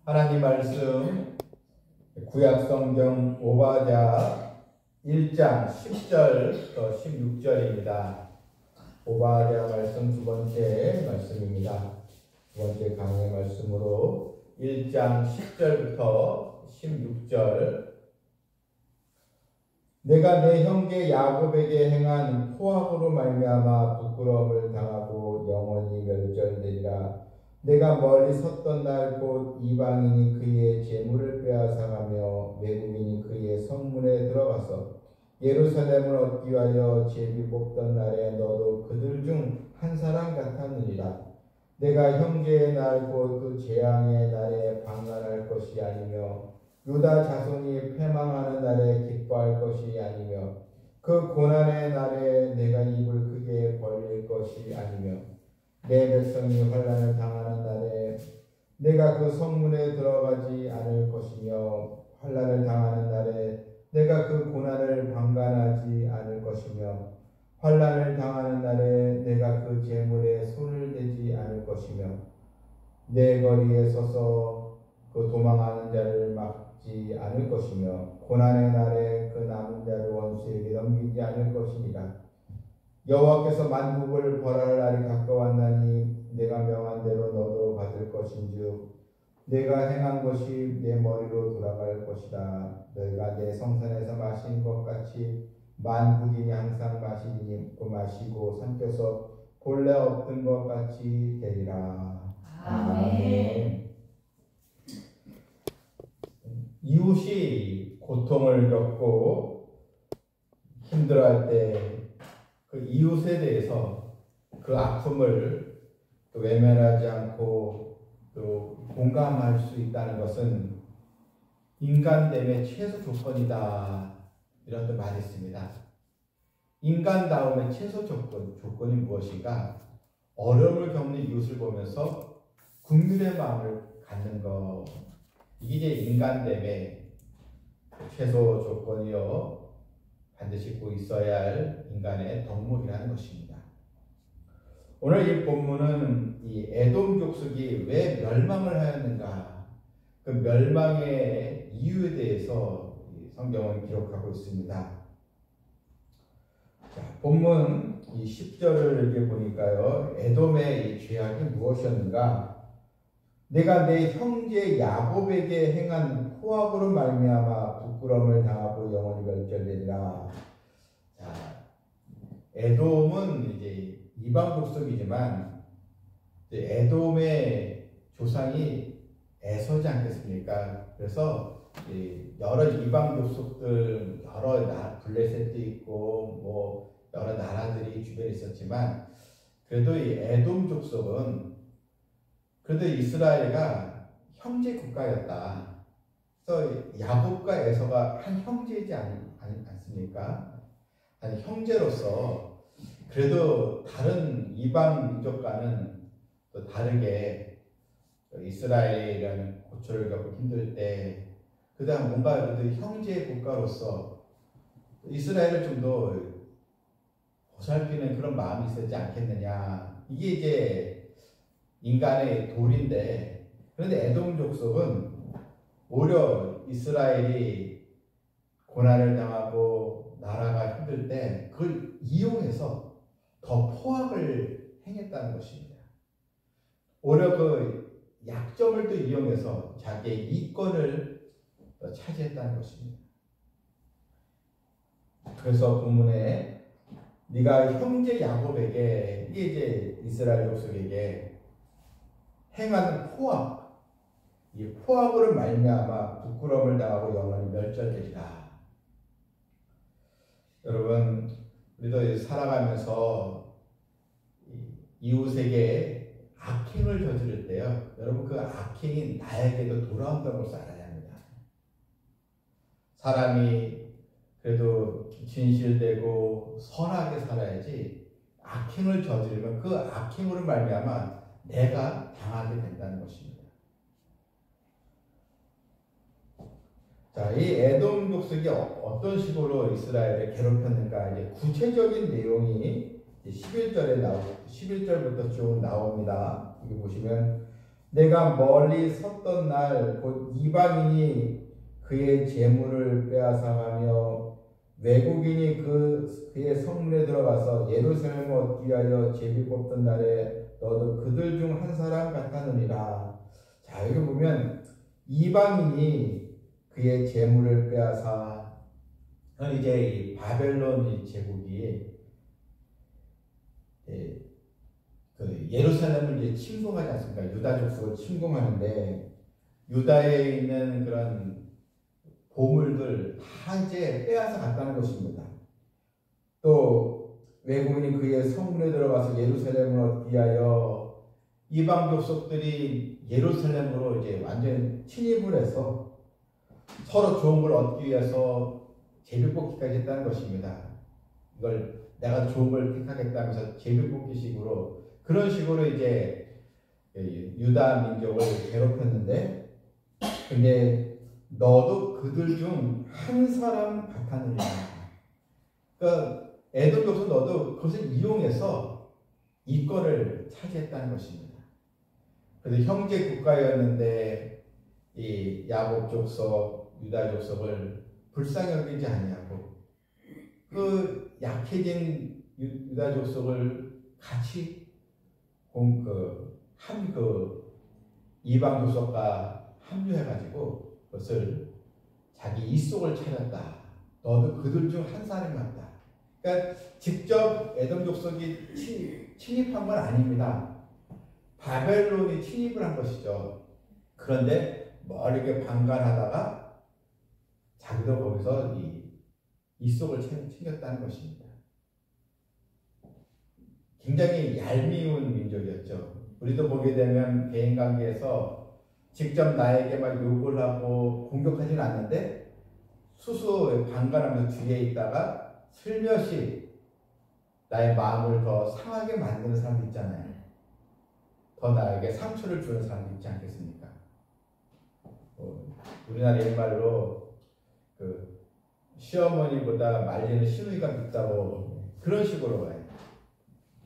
하나님 말씀 구약성경 오바댜 1장 10절부터 16절입니다. 오바댜 말씀 두 번째 말씀입니다. 두 번째 강의 말씀으로 1장 10절부터 16절. 내가 내 형제 야곱에게 행한 포악으로 말미암아 부끄러움을 당하고 영원히 멸절되리라. 내가 멀리 섰던 날 곧 이방인이 그의 재물을 빼앗아가며 외국인이 그의 성문에 들어가서 예루살렘을 얻기 위하여 제비 뽑던 날에 너도 그들 중 한 사람 같았느니라. 내가 형제의 날 곧 그 재앙의 날에 방관할 것이 아니며 유다 자손이 패망하는 날에 기뻐할 것이 아니며 그 고난의 날에 내가 입을 크게 벌릴 것이 아니며 내 백성이 환난을 당하는 날에 내가 그 성문에 들어가지 않을 것이며 환난을 당하는 날에 내가 그 고난을 방관하지 않을 것이며 환난을 당하는 날에 내가 그 재물에 손을 대지 않을 것이며 내 거리에 서서 그 도망하는 자를 막지 않을 것이며 고난의 날에 그 남은 자를 원수에게 넘기지 않을 것이니라. 여호와께서 만국을 벌할 날이 가까웠나니 내가 명한 대로 너도 받을 것인즉 내가 행한 것이 내 머리로 돌아갈 것이다. 너희가 내 성산에서 마신 것 같이 만국인이 항상 마시고 삼켜서 본래 없던 것 같이 되리라. 아멘. 이웃이 고통을 겪고 힘들어할 때 그 이웃에 대해서 그 아픔을 또 외면하지 않고 또 공감할 수 있다는 것은 인간됨의 최소 조건이다. 이런 또 말이 있습니다. 인간다움의 최소 조건이 무엇인가? 어려움을 겪는 이웃을 보면서 긍휼의 마음을 갖는 것. 이게 이제 인간됨의 최소 조건이요. 반드시 꼭 있어야 할 인간의 덕목이라는 것입니다. 오늘 이 본문은 이 에돔 족속이 왜 멸망을 하였는가, 그 멸망의 이유에 대해서 성경은 기록하고 있습니다. 자, 본문 이 10절을 이렇게 보니까요, 에돔의 이 죄악이 무엇이었는가? 내가 내 형제 야곱에게 행한 포악으로 말미암아 부끄러움을 당하고 영원히 멸절되리라. 자, 에돔은 이제 이방 족속이지만 에돔의 조상이 에서지 않겠습니까? 그래서 여러 이방 족속들, 여러 블레셋도 있고 뭐 여러 나라들이 주변에 있었지만 그래도 이 에돔 족속은 그래도 이스라엘과 형제 국가였다. 그래서 야곱과 에서가 한 형제이지 않습니까? 아니, 형제로서 그래도 다른 이방 민족과는 또 다르게 이스라엘이라는 고초를 겪고 힘들 때 그다음 뭔가 그래도 형제 국가로서 이스라엘을 좀 더 보살피는 그런 마음이 있었지 않겠느냐. 이게 이제 인간의 도리인데, 그런데 에돔 족속은 오히려 이스라엘이 고난을 당하고 나라가 힘들 때 그걸 이용해서 더 포악을 행했다는 것입니다. 오히려 그 약점을 또 이용해서 자기의 이권을 차지했다는 것입니다. 그래서 본문에 네가 형제 야곱에게, 이게 이제 이스라엘 족속에게 행한 포악, 이 포악으로 말미암아 부끄러움을 당하고 영원히 멸절되리라. 여러분, 우리도 살아가면서 이웃에게 악행을 저지를 때요, 여러분 그 악행이 나에게도 돌아온다는 것을 알아야 합니다. 사람이 그래도 진실되고 선하게 살아야지 악행을 저지르면 그 악행으로 말미암아 내가 당하게 된다는 것입니다. 자, 이 에돔 족속이 어떤 식으로 이스라엘을 괴롭혔는가, 이제 구체적인 내용이 11절부터 쭉 나옵니다. 여기 보시면 내가 멀리 섰던 날 곧 이방인이 그의 재물을 빼앗아가며 외국인이 그의 성문에 들어가서 예루살렘을 얻기 위하여 제비 뽑던 날에 너도 그들 중 한 사람 같았느니라. 자, 여기 보면 이방인이 그의 재물을 빼앗아 이제 이 바벨론 제국이 그 예루살렘을 이제 침공하지 않습니까? 유다 족속을 침공하는데 유다에 있는 그런 보물들 다 이제 빼앗아 갔다는 것입니다. 또 외국인이 그의 성문에 들어가서 예루살렘을 얻기 위하여 이방 족속들이 예루살렘으로 이제 완전 침입을 해서 서로 좋은 걸 얻기 위해서 제비뽑기까지 했다는 것입니다. 이걸 내가 좋은 걸 택하겠다면서 제비뽑기식으로 그런 식으로 이제 유다 민족을 괴롭혔는데, 근데 너도 그들 중 한 사람 같았느냐. 그러니까 에돔 족속 너도 그것을 이용해서 이권을 차지했다는 것입니다. 그래서 형제 국가였는데 이 야곱 족속, 유다 족속을 불쌍히 여기지 아니하고 그 약해진 유다 족속을 같이 이방 족속과 합류해가지고 그것을 자기 이속을 차렸다. 너도 그들 중 한 사람이 맞다. 그러니까 직접 에돔 족속이 침입한 건 아닙니다. 바벨론이 침입을 한 것이죠. 그런데 멀리게 방관하다가 자기도 거기서 이속을 챙겼다는 것입니다. 굉장히 얄미운 민족이었죠. 우리도 보게 되면 대인관계에서 직접 나에게 막 욕을 하고 공격하지는 않는데 수수 방관하면서 뒤에 있다가 슬며시 나의 마음을 더 상하게 만드는 사람도 있잖아요. 더 나에게 상처를 주는 사람도 있지 않겠습니까? 우리나라 옛말로 그 시어머니보다 말리는 시누이가 밉다고 그런 식으로 봐요.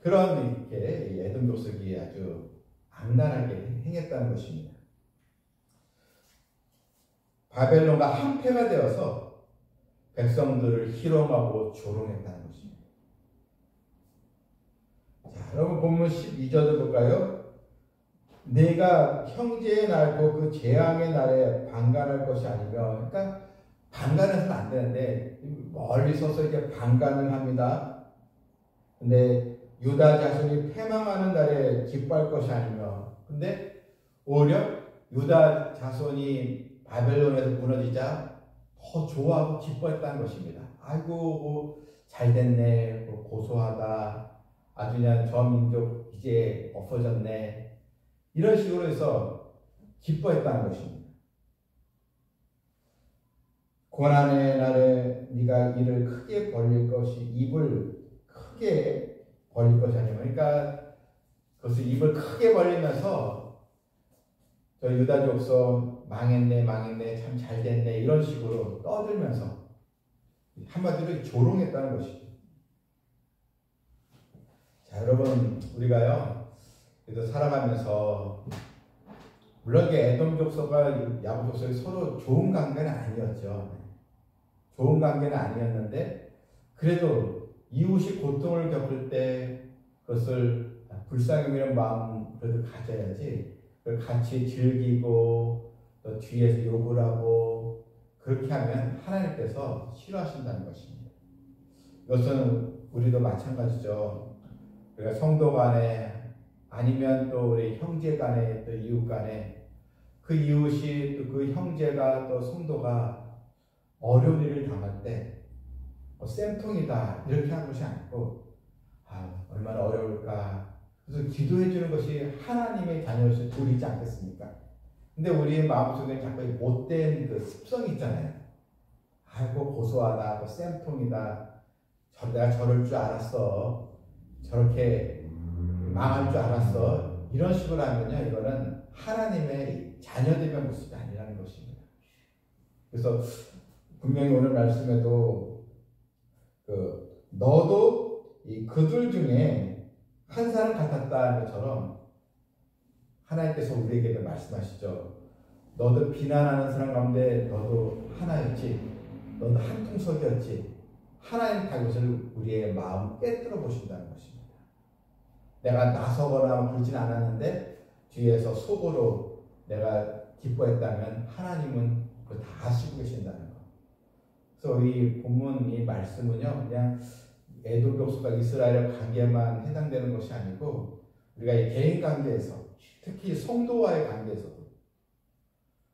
그런 이렇게 에돔 족속이 아주 악랄하게 행했다는 것입니다. 바벨론과 한패가 되어서 백성들을 희롱하고 조롱했다는 것입니다. 자, 여러분 본문 12절을 볼까요? 내가 형제의 날고 그 재앙의 날에 방관할 것이 아니며, 그러니까 방관해서는 안 되는데 멀리 서서 이제 방관을 합니다. 근데 유다 자손이 패망하는 날에 기뻐할 것이 아니며, 근데 오히려 유다 자손이 바벨론에서 무너지자 더 좋아하고 기뻐했다는 것입니다. 아이고 잘 됐네, 고소하다, 아주 그냥 저 민족 이제 없어졌네, 이런 식으로 해서 기뻐했다는 것입니다. 고난의 날에 네가 이를 크게 벌릴 것이, 입을 크게 벌릴 것이 아니면, 그러니까 그것을 입을 크게 벌리면서 저 유다 족속 망했네 참 잘됐네 이런 식으로 떠들면서 한마디로 조롱했다는 것이죠. 자, 여러분 우리가요 그래도 살아가면서 물론 에돔 족속과 야곱 족속이 서로 좋은 관계는 아니었죠. 좋은 관계는 아니었는데 그래도 이웃이 고통을 겪을 때 그것을 불쌍히 여기는 마음 그래도 가져야지, 그걸 같이 즐기고 또 뒤에서 욕을 하고 그렇게 하면 하나님께서 싫어하신다는 것입니다. 이것은 우리도 마찬가지죠. 우리가 성도 간에 아니면 또 우리 형제 간에 또 이웃 간에 그 이웃이 또 그 형제가 또 성도가 어려운 일을 당할 때 쌤통이다 이렇게 하는 것이 아니고 얼마나 어려울까, 그래서 기도해 주는 것이 하나님의 자녀로서 도리지 않겠습니까? 근데 우리의 마음속에 자꾸 못된 그 습성이 있잖아요. 아이고 고소하다, 또 쌤통이다, 내가 저럴 줄 알았어, 저렇게 망할 줄 알았어, 이런 식으로 하면요 이거는 하나님의 자녀되면 모습이 아니라는 것입니다. 그래서 분명히 오늘 말씀에도 너도 그들 중에 한 사람 같았다는 것처럼 하나님께서 우리에게 말씀하시죠. 너도 비난하는 사람 가운데 너도 하나였지. 너도 한 통속이었지. 하나님 다 이것을 우리의 마음 깨뜨려 보신다는 것입니다. 내가 나서거나 그러진 않았는데 뒤에서 속으로 내가 기뻐했다면 하나님은 그걸 다 아시고 계신다는 것. 그래서 이 본문 이 말씀은요, 그냥 에돔 족속과 이스라엘 관계만 해당되는 것이 아니고 우리가 이 개인 관계에서, 특히 성도와의 관계에서도,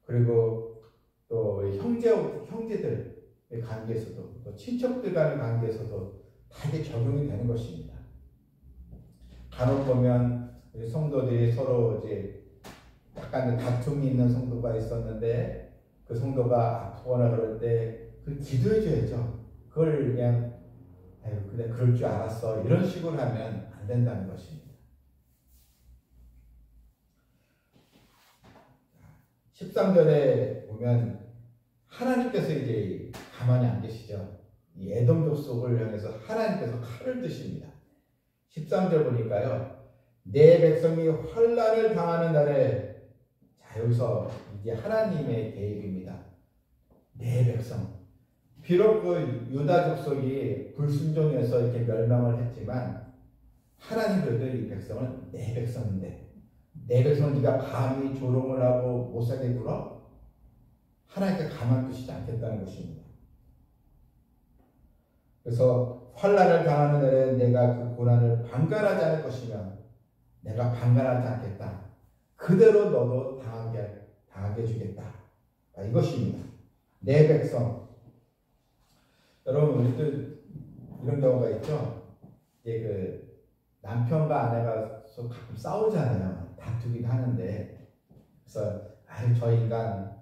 그리고 또 형제들의 관계에서도, 또 친척들 간의 관계에서도 다 이게 적용이 되는 것입니다. 간혹 보면 성도들이 서로 이제 약간 다툼이 있는 성도가 있었는데 그 성도가 아프거나 그럴 때 그 기도해 줘야죠. 그걸 그냥 아유 그래 그럴 줄 알았어 이런 식으로 하면 안 된다는 것입니다. 13절에 보면 하나님께서 이제 가만히 안 계시죠. 이 에돔 족속을 향해서 하나님께서 칼을 드십니다. 13절 보니까요. 내 백성이 환난을 당하는 날에, 자 여기서 이제 하나님의 개입입니다. 내 백성. 비록 그 유다 족속이 불순종해서 이렇게 멸망을 했지만 하나님 그래도 이 백성은 내 백성인데, 내 백성은 네가 감히 조롱을 하고 못살게 굴어? 하나님께 가만두시지 않겠다는 것입니다. 그래서 환난을 당하는 날에 내가 그 고난을 방관하지 않을 것이며 내가 방관하지 않겠다. 그대로 너도 당하게 해주겠다. 이것입니다. 내 백성. 여러분 우리도 이런 경우가 있죠. 이제 그 남편과 아내가 가끔 싸우잖아요. 다투긴 하는데, 그래서 아유 저 인간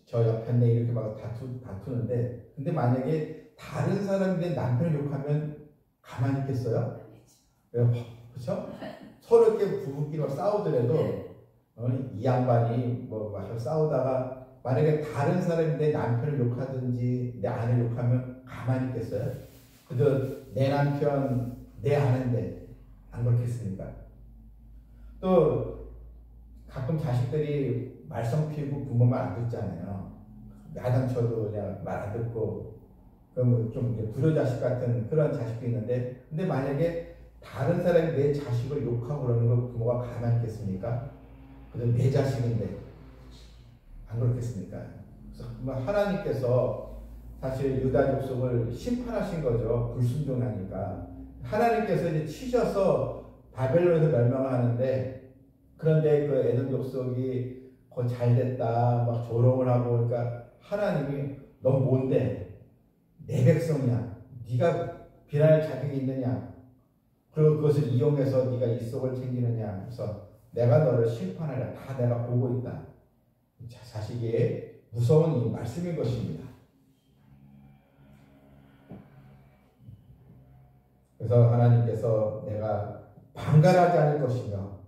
저 옆에 이렇게 막 다투는데, 근데 만약에 다른 사람인데 남편을 욕하면 가만히 있겠어요? 그렇죠? 서로 이렇게 부부끼리 막 싸우더라도 이 양반이 막 싸우다가 만약에 다른 사람인데 남편을 욕하든지 내 아내를 욕하면 가만히 있겠어요? 그래도 내 남편, 내 아내인데 안 그렇겠습니까? 또 가끔 자식들이 말썽 피우고 부모 말 안 듣잖아요. 야단쳐도 그냥 말 안 듣고, 그럼 좀 불효자식 같은 그런 자식도 있는데, 근데 만약에 다른 사람이 내 자식을 욕하고 그러는 거 부모가 가만히 있겠습니까? 그래도 내 자식인데 안 그렇겠습니까? 그래서 하나님께서 사실 유다 족속을 심판하신 거죠. 불순종하니까. 하나님께서 이제 치셔서 바벨론에서 멸망하는데, 그런데 그 에돔 족속이 잘 됐다 막 조롱을 하고, 그러니까 하나님이 너 뭔데? 내 백성이야. 네가 비난할 자격이 있느냐? 그리고 그것을 이용해서 네가 이 속을 챙기느냐? 그래서 내가 너를 심판하려. 다 내가 보고 있다. 자식의 무서운 이 말씀인 것입니다. 그래서 하나님께서 내가 방관하지 않을 것이며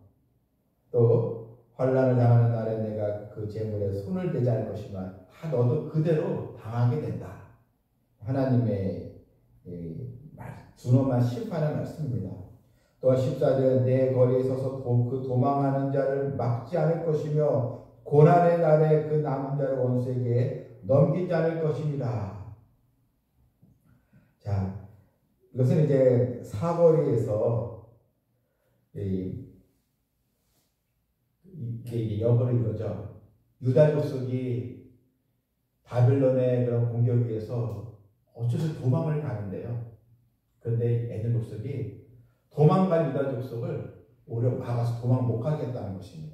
또 환난을 당하는 날에 내가 그 재물에 손을 대지 않을 것이며 다 너도 그대로 당하게 된다. 하나님의 준엄한 심판의 말씀입니다. 또한 14절에 내 거리에 서서 그 도망하는 자를 막지 않을 것이며 고난의 날에 그 남은 자를 원수에게 넘기지 않을 것입니다. 자, 이것은 이제 사거리에서 이게 역으로 이거죠. 유다 족속이 바빌론의 그런 공격에 의해서 어째서 도망을 가는데요. 그런데 에돔 족속이 도망간 유다 족속을 오히려 막아서 도망 못 가겠다는 것입니다.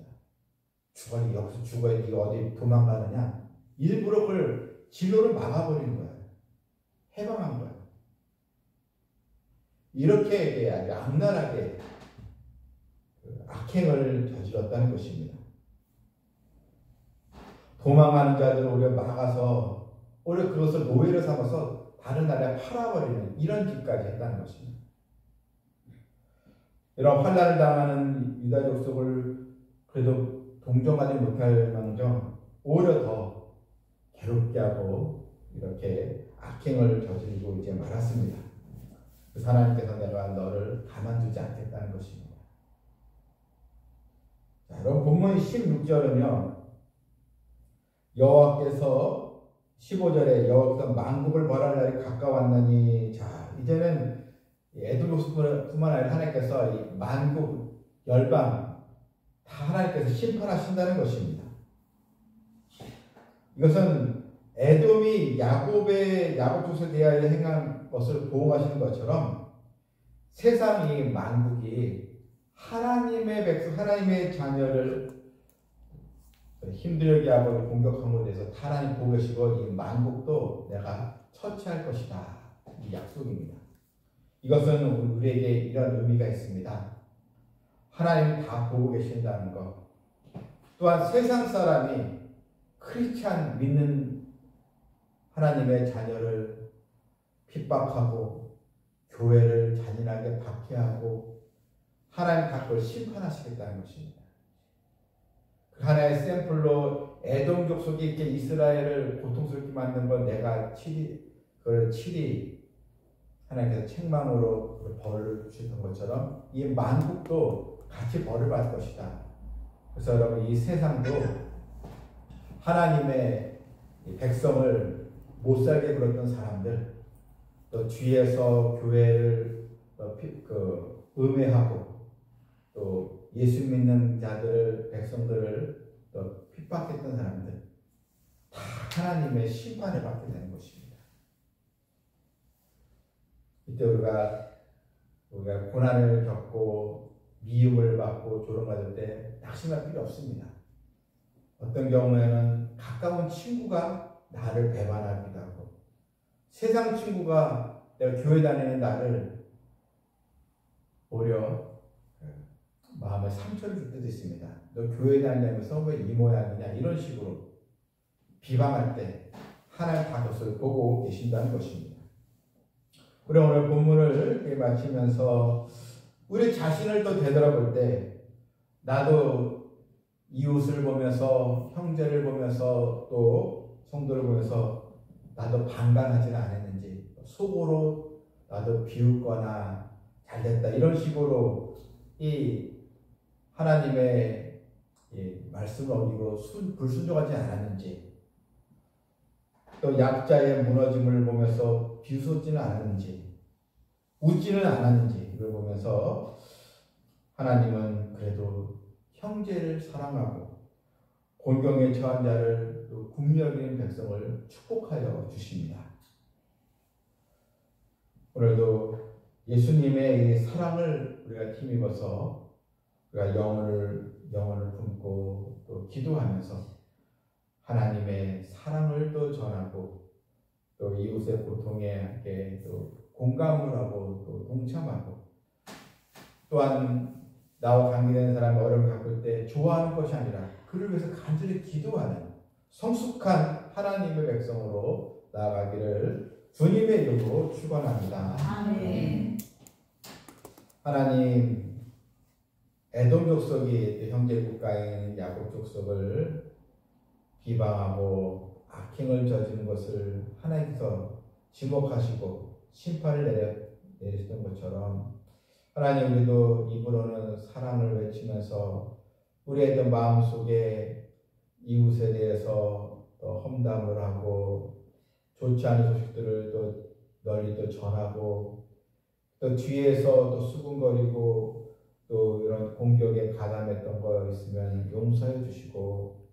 주관이 여기서 죽어야지 어디 도망가느냐. 일부러 그걸 진로를 막아버리는 거예요. 해방한 거예요. 이렇게 아주 악랄하게 악행을 저질렀다는 것입니다. 도망가는 자들을 오히려 막아서 오히려 그것을 노예로 삼아서 다른 나라에 팔아버리는 이런 짓까지 했다는 것입니다. 이런 환난을 당하는 유다 족속을 그래도 동정하지 못할 망정 오히려 더 괴롭게 하고 이렇게 악행을 저지르고 이제 말았습니다. 그래서 하나님께서 내가 너를 가만두지 않겠다는 것입니다. 자, 여러분 본문 16절은요. 여호와께서 15절에 여호와께서 만국을 벌할 날이 가까웠나니 자 이제는 에돔뿐만 아니라 하나님께서 이 만국 열방 다 하나님께서 심판하신다는 것입니다. 이것은 에돔이 야곱 족속에 대하여 행한 것을 보호하시는 것처럼 세상이 만국이 하나님의 백성 하나님의 자녀를 힘들게 하고 공격함으로 인해서 하나님 보고 계시고 이 만국도 내가 처치할 것이다. 이 약속입니다. 이것은 우리에게 이런 의미가 있습니다. 하나님 다 보고 계신다는 것. 또한 세상 사람이 크리스찬 믿는 하나님의 자녀를 핍박하고 교회를 잔인하게 박해하고 하나님 다 그걸 심판하시겠다는 것입니다. 하나의 샘플로 에돔 족속이 이렇게 이스라엘을 고통스럽게 만든 걸 내가 그걸 칠이 하나님께서 책망으로 벌을 주셨던 것처럼 이 만국도 같이 벌을 받을 것이다. 그래서 여러분 이 세상도 하나님의 백성을 못 살게 굴었던 사람들 또 뒤에서 교회를 음해하고 또 예수 믿는 자들을 백성들을 또 핍박했던 사람들 다 하나님의 심판을 받게 되는 것입니다. 이때 우리가 고난을 겪고 미움을 받고 조롱받을 때 낙심할 필요 없습니다. 어떤 경우에는 가까운 친구가 나를 배반하기도 하고 세상 친구가 내가 교회 다니는 나를 오히려 마음에 상처를 줄 때도 있습니다. 너 교회 다니면서 왜 이 모양이냐 이런 식으로 비방할 때 하나님 다 그것을 보고 계신다는 것입니다. 우리 오늘 본문을 마치면서 우리 자신을 또 되돌아볼 때 나도 이웃을 보면서 형제를 보면서 또 성도를 보면서 나도 방관하지는 않았는지 속으로 나도 비웃거나 잘됐다 이런 식으로 이 하나님의 말씀을 어기고 불순종하지 않았는지 또 약자의 무너짐을 보면서 비웃지는 않았는지 웃지는 않았는지 이걸 보면서 하나님은 그래도 형제를 사랑하고 곤경에 처한 자를 또 긍휼히 여기는 백성을 축복하여 주십니다. 오늘도 예수님의 이 사랑을 우리가 힘입어서 우리가 영혼을 품고 또 기도하면서 하나님의 사랑을 또 전하고 또 이웃의 고통에 또 공감을 하고 또 동참하고 또한 나와 관계되는 사람이 어려움을 겪을 때 좋아하는 것이 아니라 그를 위해서 간절히 기도하는 성숙한 하나님의 백성으로 나아가기를 주님의 이름으로 축원합니다. 아멘. 하나님 에돔 족속이 형제 국가인 야곱 족속을 비방하고 악행을 저지른 것을 하나님께서 지목하시고 심판을 내리셨던 것처럼 하나님 우리도 입으로는 사랑을 외치면서 우리의 마음속에 이웃에 대해서 또 험담을 하고 좋지 않은 소식들을 또 널리 또 전하고 또 뒤에서 또 수군거리고 또 이런 공격에 가담했던 거 있으면 용서해 주시고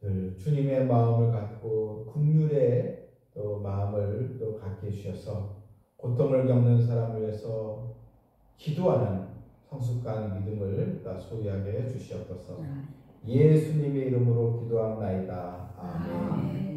늘 주님의 마음을 갖고 긍휼의 또 마음을 또 갖게 해주셔서 고통을 겪는 사람을 위해서 기도하는 성숙한 믿음을 다 소유하게 해 주시옵소서. 예수님의 이름으로 기도하옵나이다. 아멘.